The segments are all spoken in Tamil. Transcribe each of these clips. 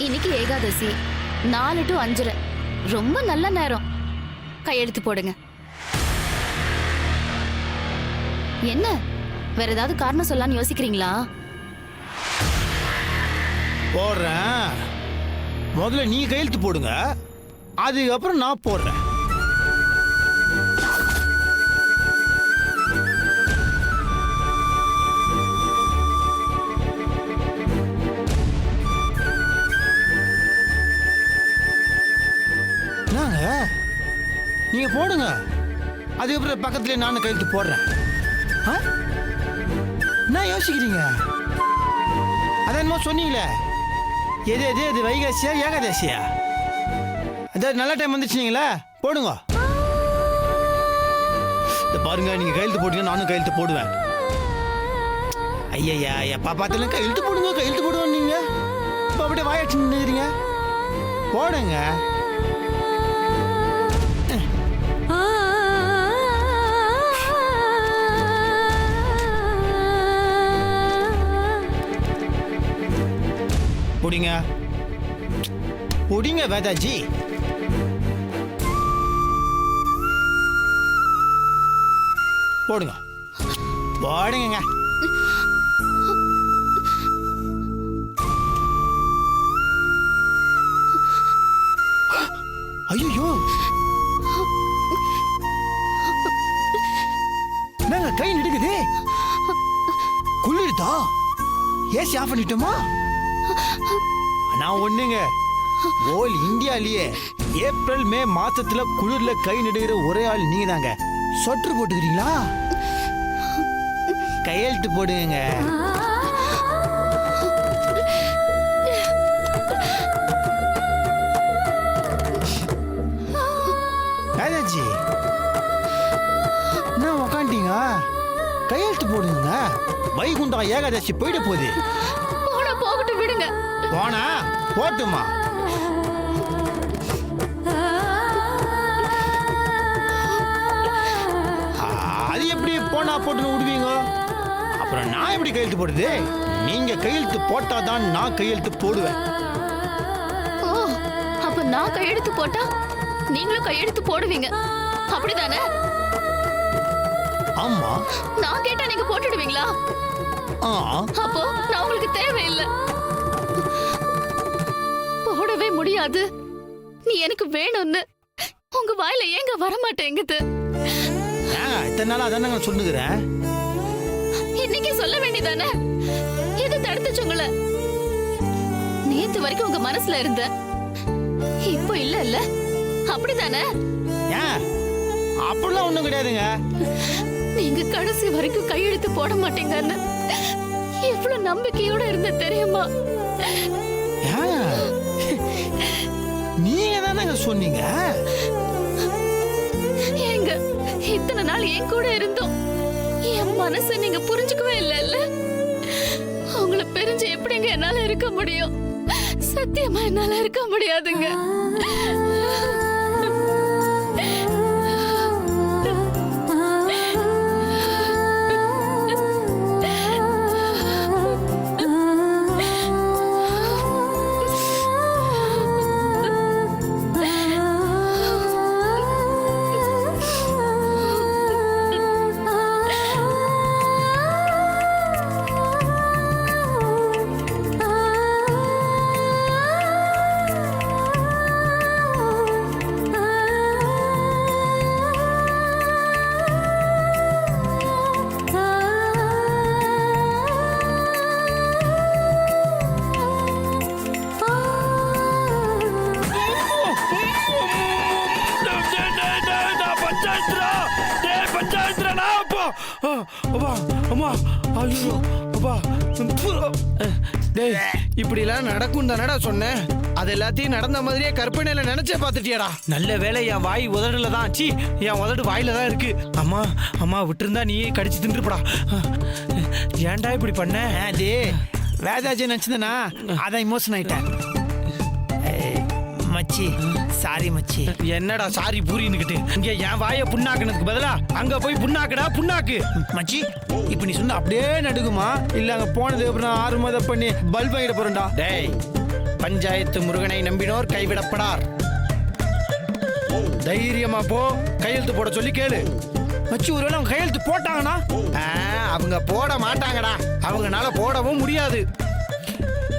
இன்னைக்கு ஏகாதசி 4 to 5:30 ரொம்ப நல்ல நேரம். கையெழுத்து போடுங்க. என்ன வேற ஏதாவது காரணம் சொல்லலாம்னு யோசிக்கிறீங்களா? போடுறேன். முதல்ல நீ கையெழுத்து போடுங்க, அதுக்கப்புறம் நான் போடுறேன். நீங்க போடுங்க, அதுக்கப்புறம் பக்கத்துல நானும் கையெழுத்து போடுறேன். என்ன யோசிக்கிறீங்க? அதான் என்னமோ சொன்னீங்களே, எது எது இது வைகாசியா ஏகாதசியா? அதாவது நல்ல டைம் வந்துச்சுங்களா, போடுங்க. பாருங்க, நீங்க கையெழுத்து போட்டீங்க, நானும் கையெழுத்து போடுவேன். ஐயா எப்பா பார்த்தாலும் கையெழுத்து போடுங்க கையெழுத்து போடுவோம். நீங்க இப்போ அப்படியே வாயாச்சு நின்றுறீங்க. போடுங்க. போடுங்க போடுங்க வேதாஜி. போடுங்க போடுங்க. ஐயோ, நாங்க கை நடுக்குது. குளிருதா? AC off பண்ணிட்டோமா? நான் ஒண்ணுங்க, ஓல் இந்தியாலேயே ஏப்ரல் மே மாசத்துல குளிர்ல கை நடுகிற ஒரே ஆள் நீங்க தாங்க. சொட்டர் போட்டுக்கிறீங்களா? கையெழுத்து போடுங்க. ராஜாஜி என்ன உக்காண்டீங்க? கையெழுத்து போடுங்க. வைகுண்டம் ஏகாதசி போயிட போகுது. போகட்டும், விடுங்க. போனா போட்டுமா? அது எப்படி போனா போட்டுன்னு விடுவீங்க? அப்புறம் நான் எப்படி கையெழுத்து போடுறது? நீங்க கையெழுத்து போட்டாதான் நான் கையெழுத்து போடுவேன். ஓ, அப்ப நான் கையெழுத்து போட்டா நீங்களும் கையெழுத்து போடுவீங்க, அப்படிதானே? ஆமா. நான் கேட்டா நீங்க போட்டுடுவீங்களா? அப்போ நான் உங்களுக்கு தேவையில்லை. போடவே முடியாது. நீ எனக்கு வேணும்னு உங்க வாயில ஏங்க வர மாட்டேங்குது? இத்தனை நாளா அதானங்க சொல்லுகிறேன். இன்னைக்கு சொல்ல வேண்டியதானே? எது தடுத்துச்சு உங்களை? நேத்து வரைக்கும் உங்க மனசுல இருந்த, இப்போ இல்ல இல்ல, அப்படிதானே? அப்படிலாம் ஒண்ணும் கிடையாதுங்க. நீங்க கடைசி வரைக்கும் கையெழுத்து போட மாட்டீங்கன்னு எவ்வளவு நம்பிக்கையோட இருந்த தெரியுமா? நீங்க தானங்க சொன்னீங்க. ஏங்க இத்தனை நாள் என் கூட இருந்தோம், என் மனசை நீங்க புரிஞ்சுக்கவே இல்ல. உங்களை பிரிஞ்சு எப்படிங்க என்னால இருக்க முடியும்? சத்தியமா என்னால இருக்க முடியாதுங்க. இப்படிலாம் நடக்கும் தானடா சொன்னேன். அது எல்லாத்தையும் நடந்த மாதிரியே கற்பனையில நினைச்சே பாத்துட்டியாடா. நல்ல வேலை என் வாய் உதடுல தான். சி, என் உதடு வாயில தான் இருக்கு. அம்மா அம்மா விட்டுருந்தா நீயே கடிச்சு தின்றுப்படா. ஏன்டா இப்படி பண்ண? அது வேதாஜி நினைச்சதுனா அதான் இமோஷன் ஆயிட்டேன். மச்சி, சாரி மச்சி. என்னடா சாரி பூரின்னுக்கிட்டு? இங்க என் வாயை புண்ணாக்குனதுக்கு பதிலா அங்க போய் புண்ணாக்குடா, புண்ணாக்கு. மச்சி, இப்ப நீ சொன்ன அப்படியே நடுக்குமா? இல்ல அங்க போனதுக்கு அப்புறம் 6 மாதம் பண்ணி பல்ப் வாங்கிட போறேன்டா. டேய், பஞ்சாயத்து முருகனை நம்பினோர் கைவிடப்படார். தைரியமா போ, கையெழுத்து போட சொல்லி கேளு. மச்சி ஒருவேளை அவங்க கையெழுத்து போட்டாங்கன்னா? அவங்க போட மாட்டாங்கடா, அவங்கனால போடவும் முடியாது.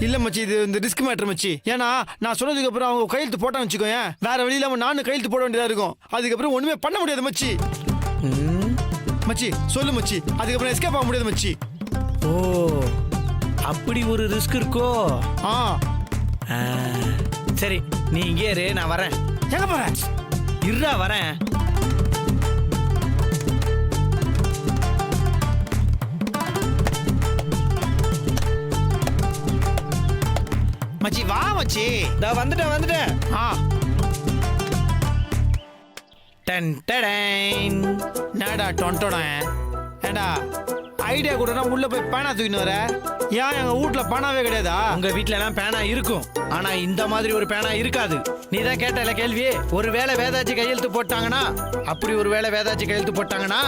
இல்ல மச்சி, இது இந்த ரிஸ்க் மேட்டர் மச்சி. ஏன்னா நான் சொன்னதுக்கு அப்புறம் அவங்க கையெழுத்து போட்டான்னு வச்சுக்கோங்க, வேற வழி இல்லாம நானும் கையெழுத்து போட வேண்டியதா இருக்கும். அதுக்கப்புறம் ஒண்ணுமே பண்ண முடியாது மச்சி. மச்சி சொல்லு மச்சி, அதுக்கப்புறம் எஸ்கேப் ஆக முடியாது மச்சி. ஓ, அப்படி ஒரு ரிஸ்க் இருக்கோ? ஆ சரி, நீ இங்கே இரு, நான் வரேன். எங்க போற? இருடா, வரேன். மச்சி வா மச்சி. வந்துட்டேன். ஆ டன் டடைன். நாடா டொன்டோடன். ஏண்டா ஐடியா கூட உள்ள போய் பேனா தூக்கின்னு வர? ஏன் எங்க வீட்ல பேனாவே கிடையாதா? உங்க வீட்ல எல்லாம் பேனா இருக்கும், ஆனா இந்த மாதிரி ஒரு பேனா இருக்காது. நீ தான் கேட்டல கேள்வி. ஒருவேளை வேதாச்சி கையெழுத்து போட்டாங்கன்னா, அப்படி ஒரு வேளை வேதாச்சி கையெழுத்து போட்டாங்கன்னா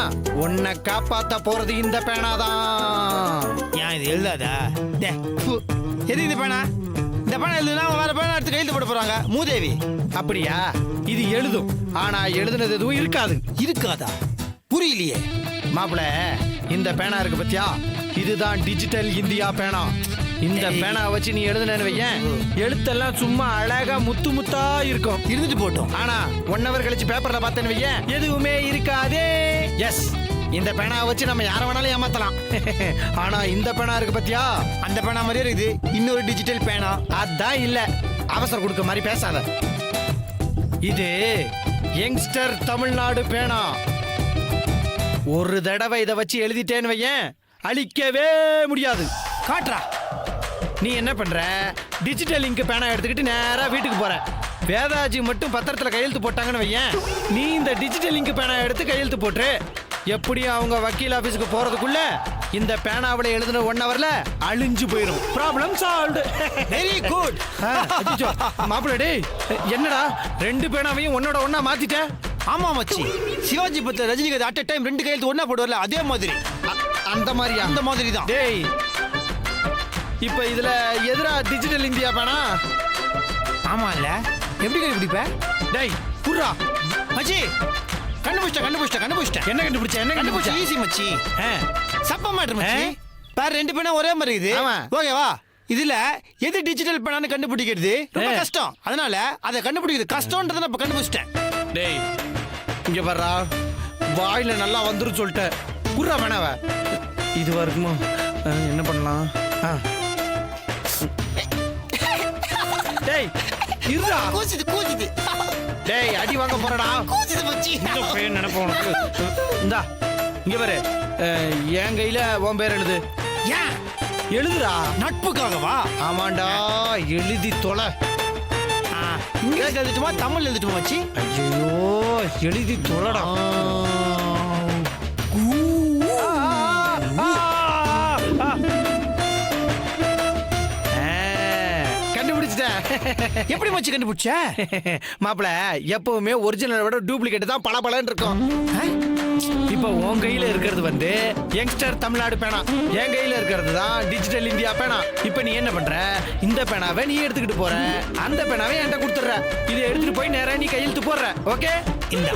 உன்னை காப்பாத்த போறது இந்த பேனா தான். ஏன் இது எழுதாதா? எது இந்த பேனா? இந்த பேனா எழுதுனா வேற பேனா எடுத்து கையெழுத்து போட போறாங்க மூதேவி. அப்படியா? இது எழுதும், ஆனா எழுதுனது எதுவும் இருக்காது. இருக்காதா? புரியலையே மாப்பிள. இந்த பேனா இருக்கு பத்தியா, இதுதான் டிஜிட்டல் இந்தியா பேனா. இந்த பேனா வச்சு நீ எழுதுனேன்னு வையேன், எழுத்தெல்லாம் சும்மா அழகா முத்து முத்தா இருக்கும். இருந்துட்டு போட்டோம். ஆனா 1 hour கழிச்சு பேப்பர்ல பார்த்தேன்னு வையேன், எதுவுமே இருக்காதே. எஸ், இந்த பேனா வச்சு நம்ம யார வேணாலும் ஏமாத்தலாம். ஆனா இந்த பேனா இருக்கு பத்தியா, அந்த பேனா மாதிரியே இருக்குது. இன்னொரு டிஜிட்டல் பேனா. அதான் இல்ல, அவசரம் கொடுக்க மாதிரி பேசாத. இது யங்ஸ்டர் தமிழ்நாடு பேனா. ஒரு தடவை இதை வச்சு எழுதிட்டேன்னு வையேன், அழிக்கவே முடியாது. காட்டுறா. நீ என்ன பண்ற, டிஜிட்டல் இங்க் பேனா எடுத்துக்கிட்டு நேரா வீட்டுக்கு போற. வேதாஜி மட்டும் பத்திரத்துல கையெழுத்து போட்டாங்கன்னு வையேன், நீ இந்த டிஜிட்டல் இங்க் பேனா எடுத்து கையெழுத்து போட்டுரு. எப்படியும் அவங்க வக்கீல் ஆபீஸ்க்கு போறதுக்குள்ள இந்த பேனாவில எழுதுன 1 hourல அழிஞ்சு போயிடும். Problem solved. Very good. மாப்பிள்ள டேய், என்னடா 2 பேனாவையும் ஒன்னோட ஒன்னா மாத்திட்ட? ஆமா மச்சி, சிவாஜி பத்திர ரஜினிகாந்த் அட் டைம் 2 கையெழுத்து ஒண்ணா போடுவார்ல, அதே மாதிரி. அந்த மாதிரியா? அந்த மாதிரி தான். டேய், இப்ப இதுல எதிரா டிஜிட்டல் இந்தியா பேனா? ஆமா இல்ல, எப்படி கண்டுபிடிப்ப? டேய் புர்ரா மச்சி, கண்டுபிடிச்சிட்டேன். என்ன கண்டுபிடிச்ச? ஈஸி மச்சி. சப்ப மேட்டர் மச்சி. பாரு 2 பேனா ஒரே மாதிரி இருக்குது. ஆமா. ஓகேவா? இதுல எது டிஜிட்டல் பேனான்னு கண்டுபிடிக்கிறது ரொம்ப கஷ்டம். அதனால அதை கண்டுபிடிக்கிறது கஷ்டம்ன்றதை நான் கண்டுபிடிச்சிட்டேன். டேய் இங்க வர்றா, வாயில நல்லா வந்துரும் சொல்லிட்ட. புர்ரா வேணாவ இது வரைக்குமோ என்ன பண்ணலாம்? டேய் இருடா. கூச்சுது. டேய் அடி வாங்க போறடா. கூச்சுது மச்சி. நினைப்போம். இந்தா இங்க பாரு, என் கையில உன் பேர் எழுது. ஏன் எழுதுடா. நட்புக்காகவா? ஆமாண்டா, எழுதி தொலை. இங்கிலீஷ்ல எழுதிட்டுமா தமிழ்ல எழுதிட்டுமா மச்சி? ஐயோ, எழுதி தொலைடா. எப்படி மச்சி கண்டுபிடிச்ச? மாப்பிள, எப்பவுமே ஒரிஜினலை விட டூப்ளிகேட் தான் பளபளன்னு இருக்கும். இப்ப உன் கையில இருக்கிறது வந்து யங்ஸ்டர் தமிழ்நாடு பேனா, என் கையில இருக்கிறது தான் டிஜிட்டல் இந்தியா பேனா. இப்ப நீ என்ன பண்ற, இந்த பேனாவை நீ எடுத்துக்கிட்டு போற, அந்த பேனாவை என்கிட்ட கொடுத்துற. இதை எடுத்துட்டு போய் நேரா நீ கையெழுத்து போடுற. ஓகே? இந்த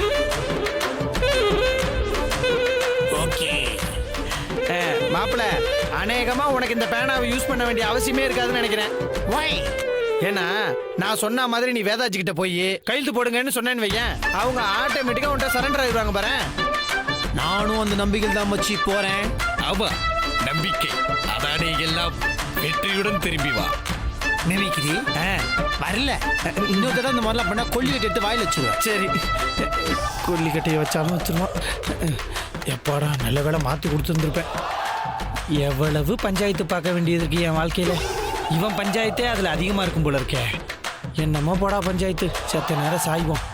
ஓகே மாப்பிள, அநேகமா உனக்கு இந்த பேனாவை யூஸ் பண்ண வேண்டிய அவசியமே இருக்காதுன்னு நினைக்கிறேன். வை. ஏன்னா நான் சொன்ன மாதிரி நீ வேதாஜி கிட்ட போய் கையெழுத்து போடுங்கன்னு சொன்னேன்னு வையன், அவங்க ஆட்டோமேட்டிக்கா உன்கிட்ட சரண்டர் ஆயிடுவாங்க பாரு. நானும் அந்த நம்பிக்கை தான் மச்சி போறேன். ஆமா, நம்பிக்கை. அதானே எல்லாம். வெற்றியுடன் திரும்பி வா. நினைக்கிறீ? வரல. இன்னொரு தடவை இந்த மாதிரிலாம் பண்ணா கொல்லிக்கட்டை எடுத்து வாயில வச்சிருவேன். சரி, கொல்லிக்கட்டையை வச்சாலும் வச்சிருவான். எப்பாடா நல்ல வேலை மாற்றி கொடுத்துருந்துருப்பேன். எவ்வளவு பஞ்சாயத்து பார்க்க வேண்டியது இருக்கு என் வாழ்க்கையில. இவன் பஞ்சாயத்தே அதில் அதிகமாக இருக்கும் போல இருக்கே. என்னமோ போடா பஞ்சாயத்து, செத்த நேரம் சாய்வோம்.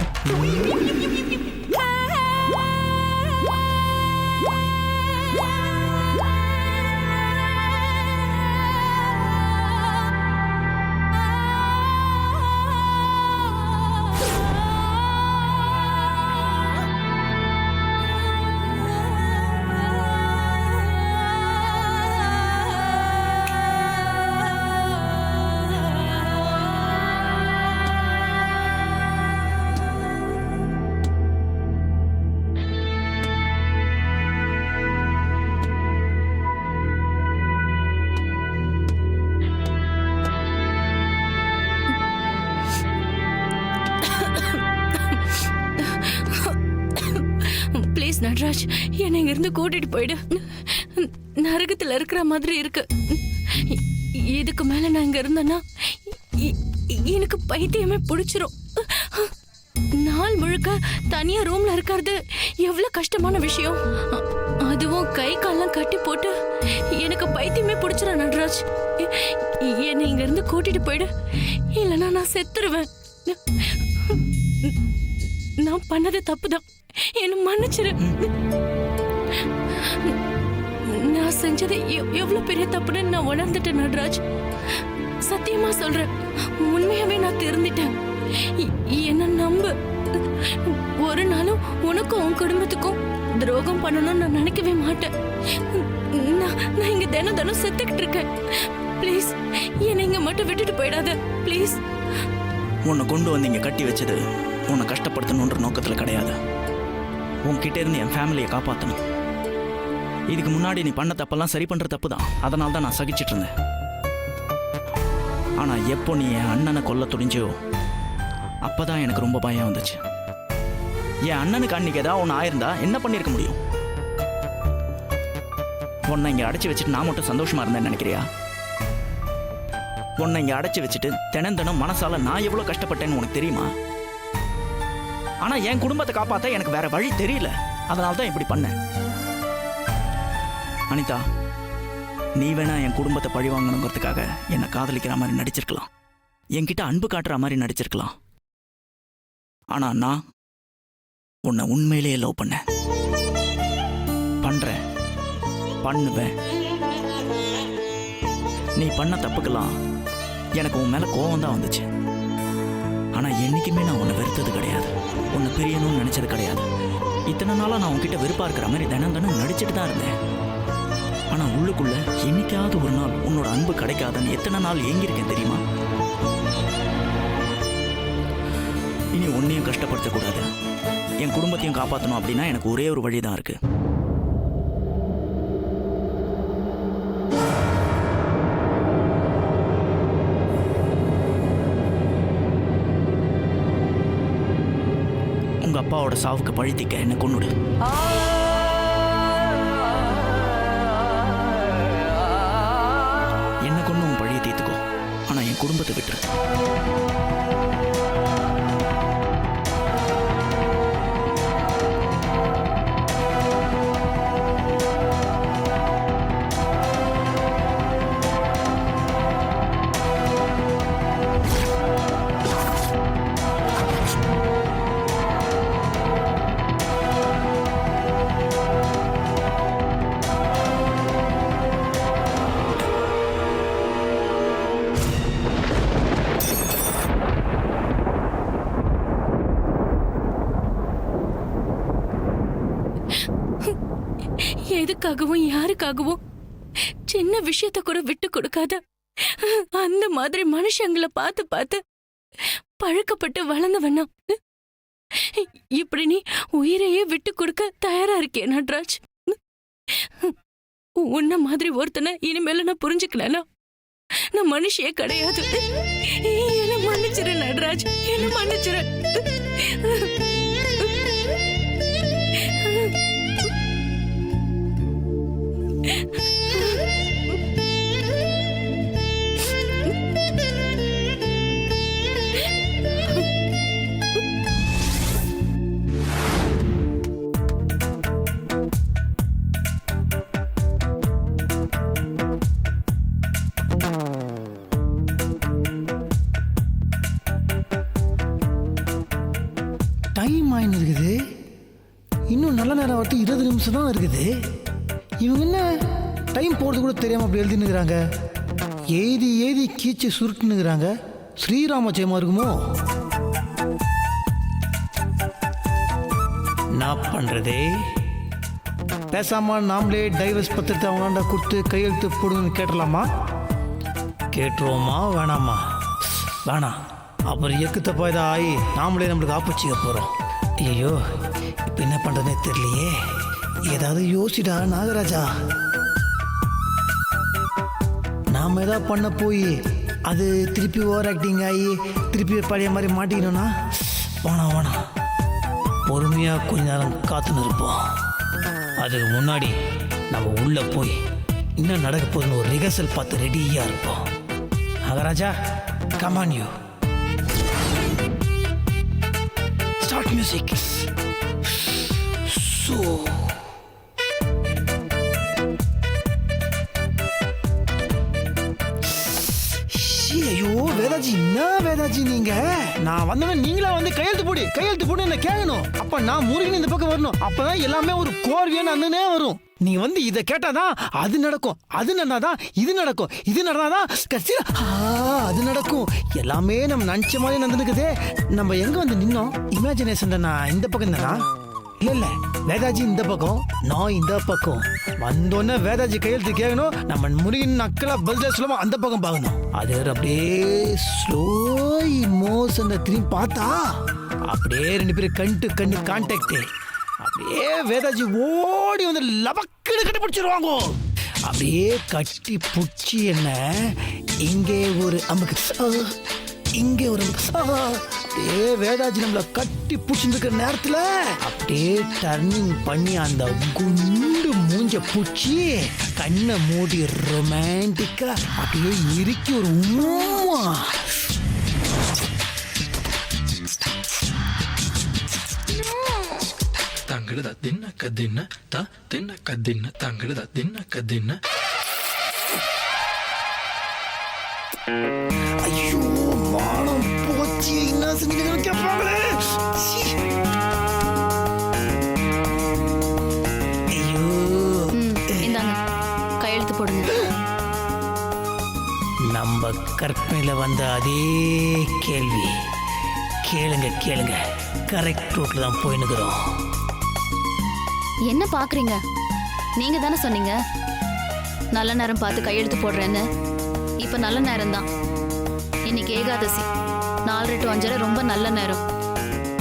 ப்ளீஸ் நட்ராஜ், என்னை இங்கிருந்து கூட்டிட்டு போயிடு. நரகத்துல இருக்கிற மாதிரி இருக்கு. இதுக்கு மேல நான் இங்க இருந்தேன்னா எனக்கு பைத்தியமே பிடிச்சிரும். நாள் முழுக்க தனியா ரூம்ல இருக்கிறது எவ்வளவு கஷ்டமான விஷயம். அதுவும் கை கால்லாம் கட்டி போட்டு எனக்கு பைத்தியமே பிடிச்சிரும் நட்ராஜ். என்னை இங்க இருந்து கூட்டிட்டு போயிடு, இல்லைன்னா நான் செத்துருவேன். நான் பண்ணது தப்புதான், என்ன மன்னிச்சிரு. நான் செஞ்சது எவ்வளவு பெரிய தப்புன்னு நான் உணர்ந்துட்டேன் நட்ராஜ். சத்தியமா சொல்றேன், உண்மையாவே நான் திருந்திட்டேன். என்ன நம்பு. ஒரு நாளும் உனக்கும் உன் குடும்பத்துக்கும் துரோகம் பண்ணணும்னு நான் நினைக்கவே மாட்டேன். நான் இங்க தினம் தினம் செத்துக்கிட்டு இருக்கேன். ப்ளீஸ் என்னை இங்க மட்டும் விட்டுட்டு போயிடாத ப்ளீஸ். உன்னை கொண்டு வந்து இங்கே கட்டி வச்சது உன்னை கஷ்டப்படுத்தணுன்ற நோக்கத்தில் கிடையாது. உன்கிட்ட இருந்து என் ஃபேமிலியை காப்பாற்றணும். இதுக்கு முன்னாடி நீ பண்ண தப்பெல்லாம் சரி பண்ணுற தப்பு தான், அதனால தான் நான் சகிச்சிட்டு இருந்தேன். ஆனால் எப்போ நீ என் அண்ணனை கொல்ல துணிஞ்சியோ அப்போ தான் எனக்கு ரொம்ப பயம் வந்துச்சு. என் அண்ணனுக்கு அன்னைக்கு ஏதாவது ஒன்று ஆயிருந்தா என்ன பண்ணியிருக்க முடியும்? உன்னை இங்கே அடைச்சி வச்சுட்டு நான் மட்டும் சந்தோஷமா இருந்தேன்னு நினைக்கிறியா? உன்னை இங்கே அடைச்சி வச்சுட்டு தினம் தினம் மனசால நான் எவ்வளோ கஷ்டப்பட்டேன்னு உனக்கு தெரியுமா? ஆனால் என் குடும்பத்தை காப்பாற்ற எனக்கு வேற வழி தெரியல, அதனால தான் இப்படி பண்ணேன். அனிதா, நீ வேணா என் குடும்பத்தை பழி வாங்கணுங்கிறதுக்காக என்னை காதலிக்கிற மாதிரி நடிச்சிருக்கலாம், என்கிட்ட அன்பு காட்டுற மாதிரி நடிச்சிருக்கலாம். ஆனா நான் உன்னை உண்மையிலேயே லவ் பண்ணேன், பண்றேன், பண்ணுவேன். நீ பண்ண தப்புக்கெல்லாம் எனக்கு உன் மேல கோவம் தான் வந்துச்சு. ஆனா என்னைக்குமே நான் உன்னை வெறுத்தது கிடையாது, உன்னை பிரியணும்னு நினைச்சது கிடையாது. இத்தனை நாளா நான் உன்கிட்ட வெறுப்பா இருக்கிற மாதிரி தினம் தினம் நடிச்சுட்டு தான் இருந்தேன். ஆனா உள்ளுக்குள்ள என்னைக்காவது ஒரு நாள் உன்னோட அன்பு கிடைக்காதுன்னு எத்தனை நாள் ஏங்கியிருக்கேன் தெரியுமா? இனி உன்னையும் கஷ்டப்படுத்தக்கூடாது, என் குடும்பத்தையும் காப்பாற்றணும் அப்படின்னா எனக்கு ஒரே ஒரு வழி தான் இருக்கு. உங்க அப்பாவோட சாவுக்கு பழித்திக்க என்னை கொன்னுடு. என்ன கொண்டு உன் பழியை தீர்த்துக்கோ, ஆனா என் குடும்பத்தை விட்டுரு. எதுக்காகவும் யாருக்காகவும் சின்ன விஷயத்த கூட விட்டு கொடுக்காத அந்த மாதிரி மனுஷங்களை பார்த்து பார்த்து பழக்கப்பட்டு வளர்ந்தவனா இப்படி நீ உயிரையே விட்டு கொடுக்க தயாரா இருக்கே நட்ராஜ்? உன்ன மாதிரி ஒருத்தனை இனிமேல நான் புரிஞ்சுக்கலனா நான் மனுஷியே கிடையாது. என்ன மன்னிச்சிரு நட்ராஜ், என்ன மன்னிச்சிரு. டைம் ஆயின்னு இருக்குது, இன்னும் நல்ல நேரம் வரத்து 20 நிமிஷம் தான் இருக்குது. இவங்க என்ன டைம் போகிறது கூட தெரியாமல் அப்படி எழுதினுக்கிறாங்க. ஏதி ஏதி கீச்சு சுருட்டுனுக்குறாங்க. ஸ்ரீராம ஜெயமா இருக்குமோ? நான் பண்ணுறதே பேசாம நாமளே டைவர்ஸ் பத்திரத்தை அவங்களாண்ட கொடுத்து கையெழுத்து போடுங்கன்னு கேட்டலாமா? கேட்டுருவோமா வேணாமா? வேணாம், அப்புறம் எக்கு தப்பா இதாக ஆகி நாமளே நம்மளுக்கு ஆப்பச்சிக்க போகிறோம். ஐயோ, இப்போ என்ன பண்ணுறதுனே தெரியலையே. ஏதாவது யோசிடா நாகராஜா. நாம் ஏதாவது பண்ண போய் அது திருப்பி ஓவர் ஆக்டிங் ஆகி திருப்பி பழைய மாதிரி மாட்டிக்கணும்னா வேணாம் வேணாம், பொறுமையாக கொஞ்ச நேரம் காத்துன்னு இருப்போம். அதுக்கு முன்னாடி நம்ம உள்ள போய் என்ன நடக்க போகுதுன்னு ஒரு ரிஹர்சல் பார்த்து ரெடியா இருப்போம். Nagaraja, come on you start music. So ஐயோ வேதாஜி, என்ன வேதாஜி நீங்க? நான் வந்தவன் நீங்களா வந்து கையெழுத்து போடு என்ன கேட்கணும். அப்ப நான் முருகன் இந்த பக்கம் வரணும். அப்பதான் எல்லாமே ஒரு கோர்வையான அண்ணனே வரும். நீங்க வந்து இதை கேட்டாதான் அது நடக்கும், அது நடந்தாதான் இது நடக்கும், இது நடந்தாதான் கடைசியில அது நடக்கும். எல்லாமே நம்ம நினைச்ச மாதிரி நடந்துக்குதே. நம்ம எங்க வந்து நின்னோம்? இமேஜினேஷன் நான் இந்த பக்கம் தானா? இல்ல வேதாஜி இந்த பக்கம், நான் இந்த பக்கம். வந்தோடனே வேதாஜி கையெழுத்து கேட்கணும். நம்ம முருகன் நக்கலா பதில் சொல்லுவோம், அந்த பக்கம் பார்க்கணும். அது அப்படியே ஸ்லோ மோஷன் திரும்பி பார்த்தா அப்படியே 2 பேரும் கண்ணு கான்டாக்ட். அப்படியே வேதாஜி ஓடி வந்து லபக்குன்னு கட்டி பிடிச்சிருவாங்க. அப்படியே கட்டி பிடிச்சி என்ன இங்கே ஒரு அமுக்கு, இங்கே ஒரு அப்படியே வேதாஜி நம்மள கட்டி பிடிச்சிருக்கிற நேரத்துல அப்படியே டர்னிங் பண்ணி அந்த குண்டு மூஞ்ச பூச்சி கண்ணை மூடி ரொமான்டிக்கா அப்படியே இறுக்கி ஒரு உம்மா. தங்கடுதா தின்ன கதின்ன தா தின்ன கதின்ன தங்கடுதா தின்ன கதின்ன. ஐயோ மானம் போச்சு, என்ன செஞ்சு கேட்பாங்களே. ஐயோ இந்தாங்க கையெழுத்து போடுங்க. நம்ம கற்பனையில வந்த அதே கேள்வி கேளுங்க. கரெக்ட் ரூட்ல தான் போயினுக்கிறோம். என்ன பாக்குறீங்க? நீங்க தானே சொன்னீங்க நல்ல நேரம் பார்த்து கையெழுத்து போடுறேன்னு. இப்ப நல்ல நேரம் தான். இன்னைக்கு ஏகாதசி, 4 to 5 ரொம்ப நல்ல நேரம்.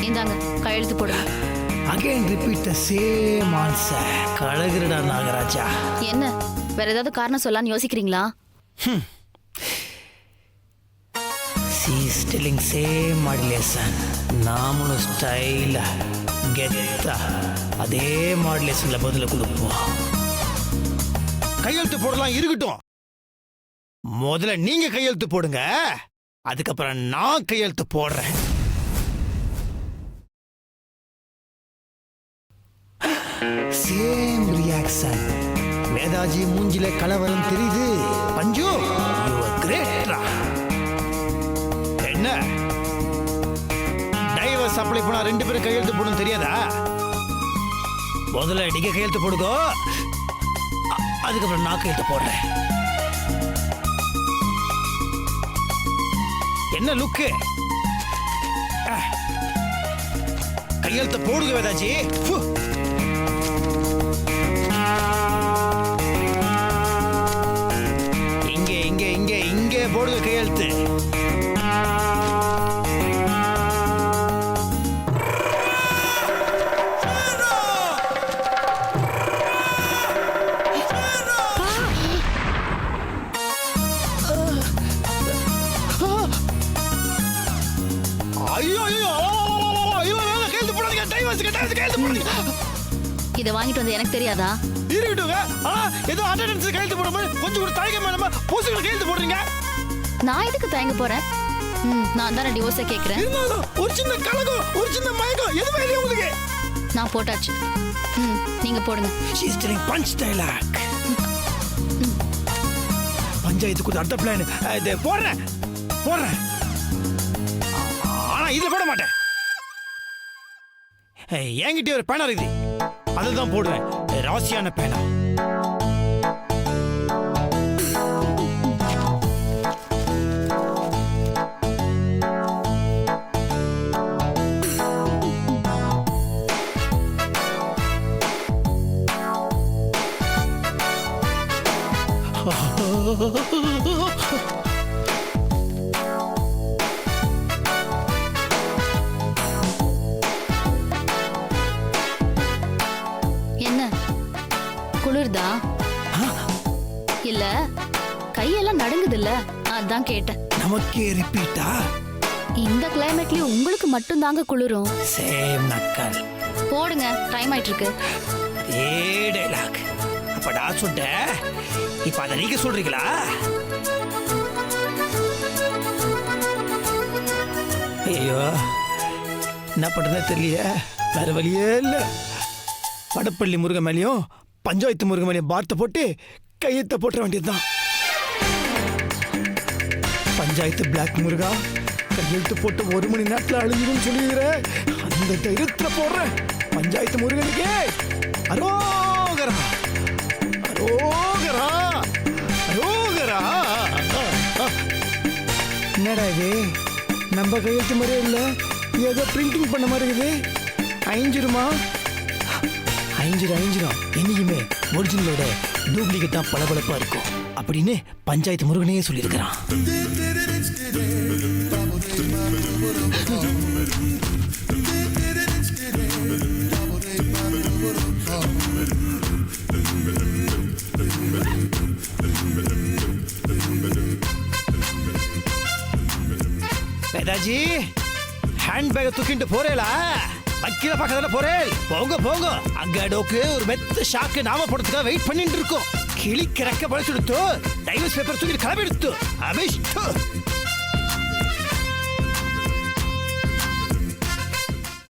இந்தாங்க கையெழுத்து போடுங்க. Again repeat the same answer. கழகுறடா நாகராஜா. என்ன வேற ஏதாவது காரணம் சொல்லலாம்னு யோசிக்கிறீங்களா? She is telling same modulation. நாமளும் ஸ்டைலா கெத்தா அதே மாடுலேஷன்ல பதில கொடுப்போம். கையெழுத்து போடலாம் இருக்கட்டும். முதல்ல நீங்க கையெழுத்து போடுங்க, அதுக்கப்புறம் நான் கையெழுத்து போடுறேன். Same reaction. வேதாஜி மூஞ்சில கலவரம் தெரியுது. பஞ்சு, யூ ஆர் கிரேட். என்ன டைவர்ஸ் அப்ளை பண்ணா 2 பேரும் கையெழுத்து போடணும் தெரியாதா? முதல்ல நீங்க கையெழுத்து போடுங்க, அதுக்கப்புறம் நான் கையெழுத்து போடுறேன். என்ன லுக்கு? கையெழுத்து போடுங்க வேதாஜி. இங்கே போடுங்க கையெழுத்து. இதை வாங்கிட்டு வந்து எனக்கு தெரியாதா? இருக்கட்டுங்க. ஏதோ அட்டெண்டன்ஸ் கையெழுத்து போடும்போது கொஞ்சம் கூட தயக்கம் இல்லாம பூசுகளை கையெழுத்து போடுறீங்க. நான் எதுக்கு தயங்க போறேன்? நான் தானே டிவோர்ஸை கேட்கிறேன். ஒரு சின்ன கலகம், ஒரு சின்ன மயக்கம் எதுவுமே இல்லையா உங்களுக்கு? நான் போட்டாச்சு. நீங்க போடுங்க. She is telling punch dialogue. Panchayat கூட அடுத்த பிளான் இது போடுறேன். ஆனா இதுல போட மாட்டேன். என்கிட்ட ஒரு பேனா இருக்குது, அதுதான் போடுவேன். ராசியான பேனா. என்ன குளிர்தா? இல்ல கையெல்லாம் நடுங்குது இல்ல, அதான் கேட்டேன். நமக்கே ரிப்பீட்டா? இந்த கிளைமேட்லயும் உங்களுக்கு மட்டும் தாங்க குளிரும். சேம் நக்கல். போடுங்க, டைம் ஆயிட்டு இருக்கு. அப்ப நான் சொன்னேன், இப்ப அதை நீங்க சொல்றீங்களா? ஐயோ, என்ன பண்றதே தெரியல, வேற வழியே இல்ல. வடப்பள்ளி முருகன் மேலேயும் பஞ்சாயத்து முருகன் மேலேயும் பார்த்த போட்டு கையெழுத்த போட்டுற வேண்டியதுதான். பஞ்சாயத்து பிளாக் முருகா கையெழுத்து போட்டு 1 மணி நேரத்தில் அழிஞ்சிடும் சொல்லிடுற, அந்த தைரியத்துல போடுறேன். பஞ்சாயத்து முருகனுக்கே அரோகரா அரோகரா அரோகரா. என்னடா இது, நம்ம கையெழுத்து மாதிரியே இல்லை, ஏதோ பிரிண்டிங் பண்ண மாதிரி இருக்குது. அழிஞ்சிருமா? அழிஞ்சிரும். என்னைக்குமே ஒரிஜினலோட டூப்ளிகேட் தான் பளபளப்பா இருக்கும் அப்படின்னு பஞ்சாயத்து முருகனே சொல்லியிருக்கிறான். வேதாஜி, ஹேண்ட் பேக்கை தூக்கிட்டு போறேலா? வக்கீல பக்கத்துல போறேன். போங்க அங்க டோக்கு ஒரு மெத்த ஷாக்கு நாம போடுறதுக்காக வெயிட் பண்ணிட்டு இருக்கோம். கிளி கிறக்க பழிச்சுடுத்து டைவர்ஸ் பேப்பர் தூக்கி கிளம்பி எடுத்து அபிஷ்டு